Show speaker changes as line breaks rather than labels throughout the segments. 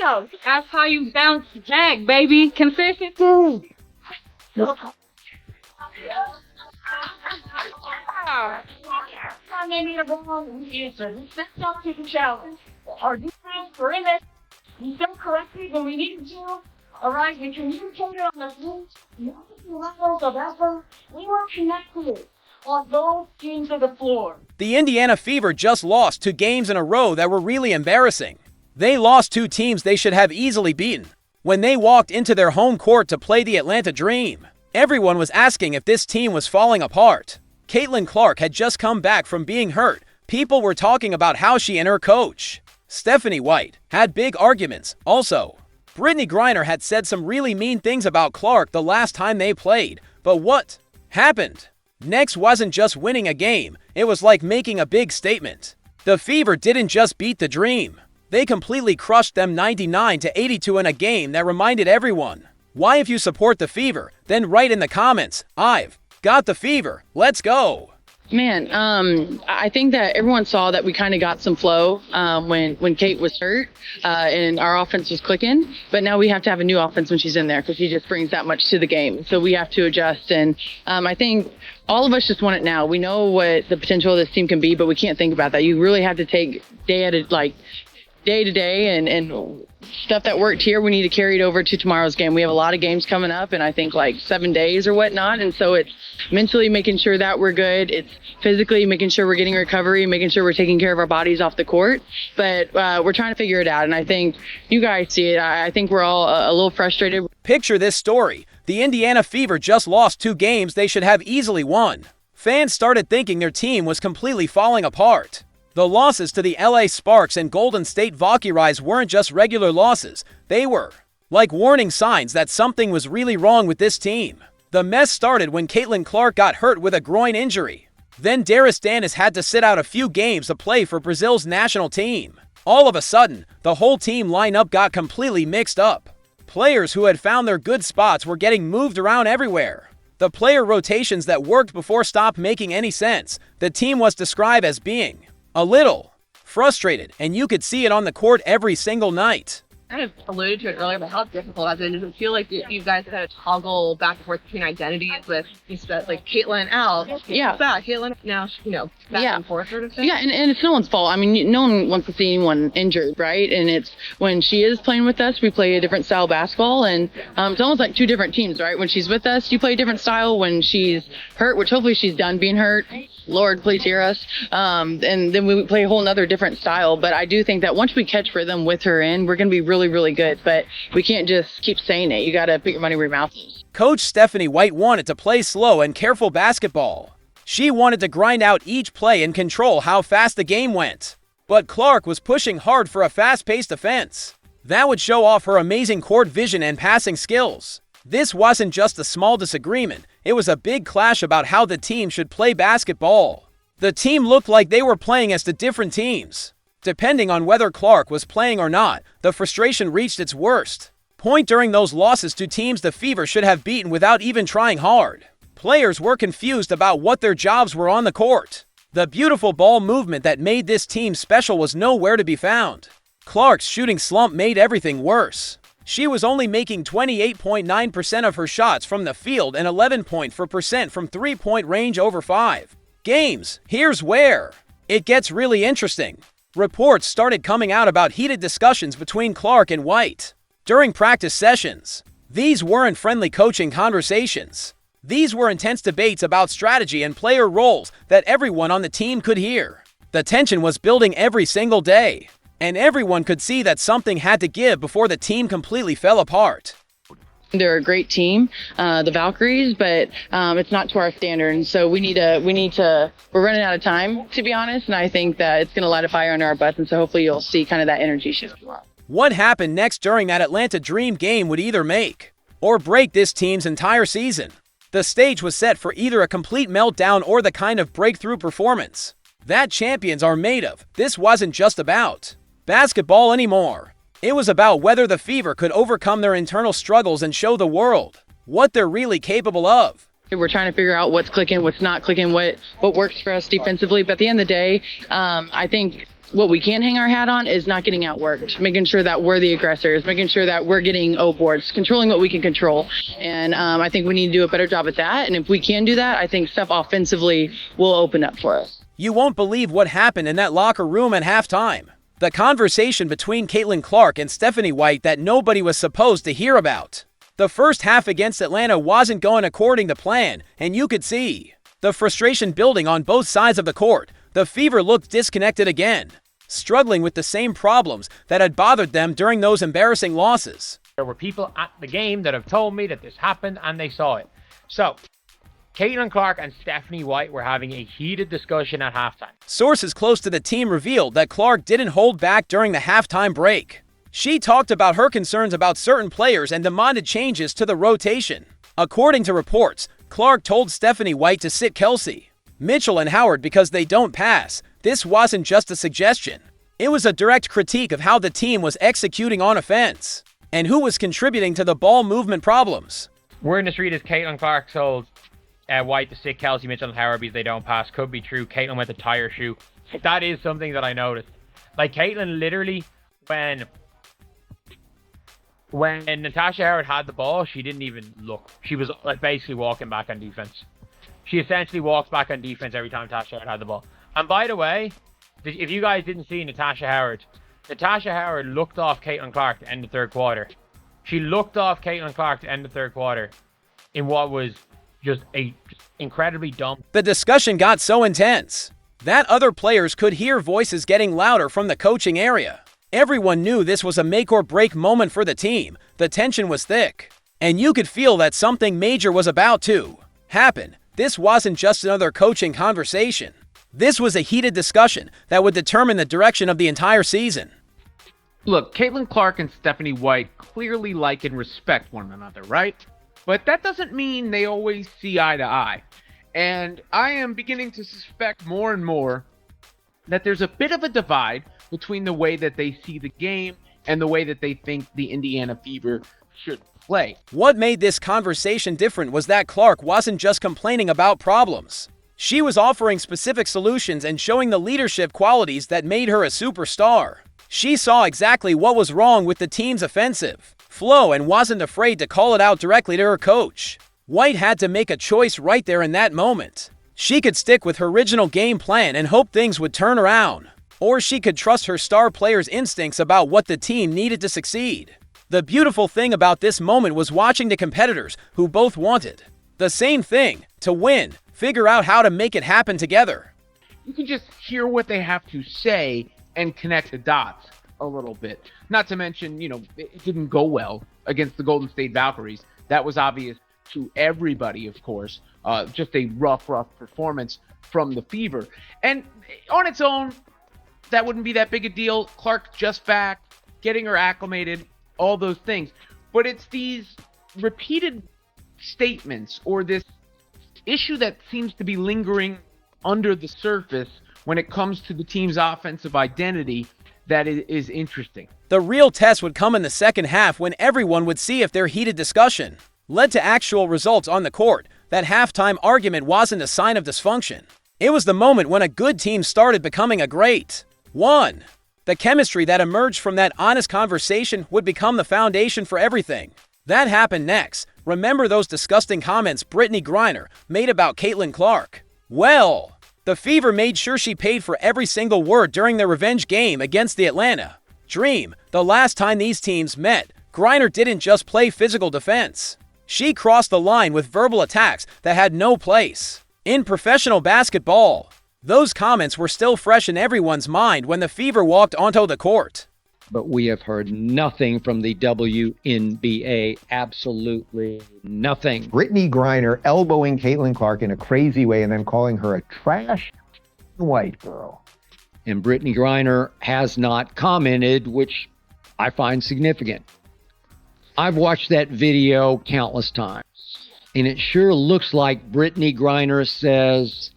know, that's how you bounce back, baby. Consistency. Maybe the wrong answer. Let's talk to the challenge. Our defense, we're in it. We done correctly when we need to. All right, we communicated on the field. Multiple levels of effort. We were connected on both teams of the floor.
The Indiana Fever just lost 2 games in a row that were really embarrassing. They lost 2 teams they should have easily beaten. When they walked into their home court to play the Atlanta Dream, everyone was asking if this team was falling apart. Caitlin Clark had just come back from being hurt. People were talking about how she and her coach, Stephanie White, had big arguments. Also, Brittney Griner had said some really mean things about Clark the last time they played. But what happened next wasn't just winning a game, it was like making a big statement. The Fever didn't just beat the Dream. They completely crushed them 99-82 in a game that reminded everyone why, if you support the Fever, then write in the comments, I've got the Fever, let's go.
Man, I think that everyone saw that we kind of got some flow when Kate was hurt and our offense was clicking. But now we have to have a new offense when she's in there because she just brings that much to the game. So we have to adjust. And I think all of us just want it now. We know what the potential of this team can be, but we can't think about that. You really have to take day to day and stuff that worked here, we need to carry it over to tomorrow's game. We have a lot of games coming up in I think like 7 days or whatnot. And so it's mentally making sure that we're good. It's physically making sure we're getting recovery, making sure we're taking care of our bodies off the court. But we're trying to figure it out. And I think you guys see it. I think we're all a little frustrated.
Picture this story. The Indiana Fever just lost 2 games they should have easily won. Fans started thinking their team was completely falling apart. The losses to the LA Sparks and Golden State Valkyries weren't just regular losses. They were like warning signs that something was really wrong with this team. The mess started when Caitlin Clark got hurt with a groin injury. Then Darius Danis had to sit out a few games to play for Brazil's national team. All of a sudden, the whole team lineup got completely mixed up. Players who had found their good spots were getting moved around everywhere. The player rotations that worked before stopped making any sense. The team was described as being a little frustrated, and you could see it on the court every single night.
Kind of alluded to it earlier, but how difficult has it? Does it feel like you guys have had to toggle back and forth between identities with like Caitlin out?
Yeah.
Back, Caitlin now, back and forth sort of thing?
Yeah, and it's no one's fault. I mean, no one wants to see anyone injured, right? And it's when she is playing with us, we play a different style of basketball, and it's almost like 2 different teams, right? When she's with us, you play a different style. When she's hurt, which hopefully she's done being hurt, Lord, please hear us. And then we play a whole nother different style. But I do think that once we catch rhythm with her in, we're going to be really, really good. But we can't just keep saying it. You got to put your money where your mouth is.
Coach Stephanie White wanted to play slow and careful basketball. She wanted to grind out each play and control how fast the game went. But Clark was pushing hard for a fast-paced offense that would show off her amazing court vision and passing skills. This wasn't just a small disagreement. It was a big clash about how the team should play basketball. The team looked like they were playing as the different teams. Depending on whether Clark was playing or not, the frustration reached its worst point during those losses to teams the Fever should have beaten without even trying hard. Players were confused about what their jobs were on the court. The beautiful ball movement that made this team special was nowhere to be found. Clark's shooting slump made everything worse. She was only making 28.9% of her shots from the field and 11.4% from three-point range over 5 games. Here's where it gets really interesting. Reports started coming out about heated discussions between Clark and White during practice sessions. These weren't friendly coaching conversations. These were intense debates about strategy and player roles that everyone on the team could hear. The tension was building every single day, and everyone could see that something had to give before the team completely fell apart.
They're a great team, the Valkyries, but it's not to our standard. And so we're running out of time, to be honest. And I think that it's going to light a fire under our butts. And so hopefully you'll see kind of that energy shift.
What happened next during that Atlanta Dream game would either make or break this team's entire season. The stage was set for either a complete meltdown or the kind of breakthrough performance that champions are made of. This wasn't just about basketball anymore. It was about whether the Fever could overcome their internal struggles and show the world what they're really capable of.
We're trying to figure out what's clicking, what's not clicking, what works for us defensively. But at the end of the day, I think what we can hang our hat on is not getting outworked, making sure that we're the aggressors, making sure that we're getting O boards, controlling what we can control. And I think we need to do a better job at that. And if we can do that, I think stuff offensively will open up for us.
You won't believe what happened in that locker room at halftime. The conversation between Caitlin Clark and Stephanie White that nobody was supposed to hear about. The first half against Atlanta wasn't going according to plan, and you could see the frustration building on both sides of the court. The Fever looked disconnected again, struggling with the same problems that had bothered them during those embarrassing losses.
There were people at the game that have told me that this happened and they saw it. So, Caitlin Clark and Stephanie White were having a heated discussion at halftime.
Sources close to the team revealed that Clark didn't hold back during the halftime break. She talked about her concerns about certain players and demanded changes to the rotation. According to reports, Clark told Stephanie White to sit Kelsey, Mitchell, and Howard because they don't pass. This wasn't just a suggestion. It was a direct critique of how the team was executing on offense and who was contributing to the ball movement problems.
Word in the street is Caitlin Clark told White to sit Kelsey, Mitchell, and Howard because they don't pass. Could be true. Caitlin went to tie her shoe. That is something that I noticed. Like, Caitlin literally, when Natasha Howard had the ball, she didn't even look. She was like basically walking back on defense. She essentially walks back on defense every time Natasha Howard had the ball. And by the way, if you guys didn't see Natasha Howard looked off Caitlin Clark to end the third quarter. She looked off Caitlin Clark to end the third quarter in what was just incredibly dumb.
The discussion got so intense that other players could hear voices getting louder from the coaching area. Everyone knew this was a make or break moment for the team. The tension was thick, and you could feel that something major was about to happen. This wasn't just another coaching conversation. This was a heated discussion that would determine the direction of the entire season.
Look, Caitlin Clark and Stephanie White clearly like and respect one another, right? But that doesn't mean they always see eye to eye. And I am beginning to suspect more and more that there's a bit of a divide between the way that they see the game and the way that they think the Indiana Fever should play.
What made this conversation different was that Clark wasn't just complaining about problems. She was offering specific solutions and showing the leadership qualities that made her a superstar. She saw exactly what was wrong with the team's offensive flow and wasn't afraid to call it out directly to her coach. White had to make a choice right there in that moment. She could stick with her original game plan and hope things would turn around, or she could trust her star player's instincts about what the team needed to succeed. The beautiful thing about this moment was watching the competitors who both wanted the same thing, to win, figure out how to make it happen together.
You can just hear what they have to say and connect the dots a little bit. Not to mention, it didn't go well against the Golden State Valkyries. That was obvious to everybody, of course. Just a rough performance from the Fever. And on its own, that wouldn't be that big a deal. Clark just back, getting her acclimated, all those things. But it's these repeated statements or this issue that seems to be lingering under the surface when it comes to the team's offensive identity that is interesting.
The real test would come in the second half when everyone would see if their heated discussion led to actual results on the court. That halftime argument wasn't a sign of dysfunction. It was the moment when a good team started becoming a great one. The chemistry that emerged from that honest conversation would become the foundation for everything that happened next. Remember those disgusting comments Brittney Griner made about Caitlin Clark? Well, the Fever made sure she paid for every single word during their revenge game against the Atlanta Dream. The last time these teams met, Griner didn't just play physical defense. She crossed the line with verbal attacks that had no place in professional basketball. Those comments were still fresh in everyone's mind when the Fever walked onto the court.
But we have heard nothing from the WNBA, absolutely nothing.
Brittney Griner elbowing Caitlin Clark in a crazy way and then calling her a trash white girl.
And Brittney Griner has not commented, which I find significant. I've watched that video countless times, and it sure looks like Brittney Griner says,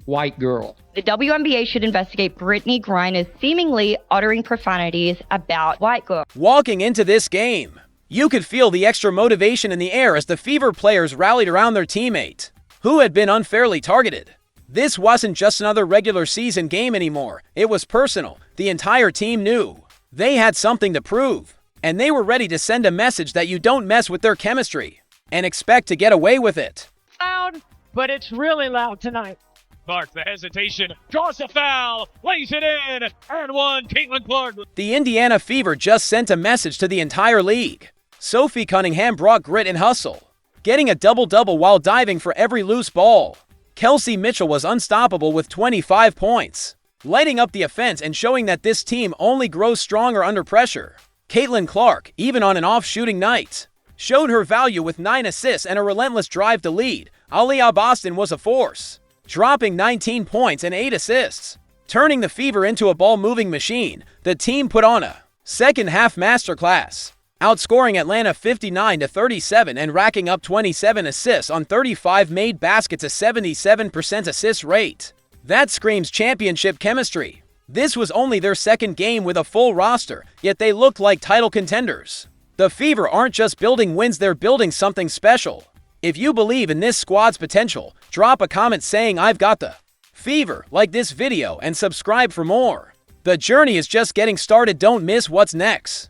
white girl.
The WNBA should investigate Brittney Griner seemingly uttering profanities about white girls.
Walking into this game, you could feel the extra motivation in the air as the Fever players rallied around their teammate, who had been unfairly targeted. This wasn't just another regular season game anymore. It was personal. The entire team knew. They had something to prove. And they were ready to send a message that you don't mess with their chemistry and expect to get away with it.
Loud, but it's really loud tonight.
Clark, the hesitation, draws a foul, lays it in, and one, Caitlin Clark.
The Indiana Fever just sent a message to the entire league. Sophie Cunningham brought grit and hustle, getting a double-double while diving for every loose ball. Kelsey Mitchell was unstoppable with 25 points, lighting up the offense and showing that this team only grows stronger under pressure. Caitlin Clark, even on an off-shooting night, showed her value with 9 assists and a relentless drive to lead. Aliyah Boston was a force, dropping 19 points and 8 assists. Turning the Fever into a ball-moving machine, the team put on a second-half masterclass, outscoring Atlanta 59-37 and racking up 27 assists on 35 made baskets, a 77% assist rate. That screams championship chemistry. This was only their second game with a full roster, yet they looked like title contenders. The Fever aren't just building wins, they're building something special. If you believe in this squad's potential, drop a comment saying I've got the Fever, like this video, and subscribe for more. The journey is just getting started. Don't miss what's next.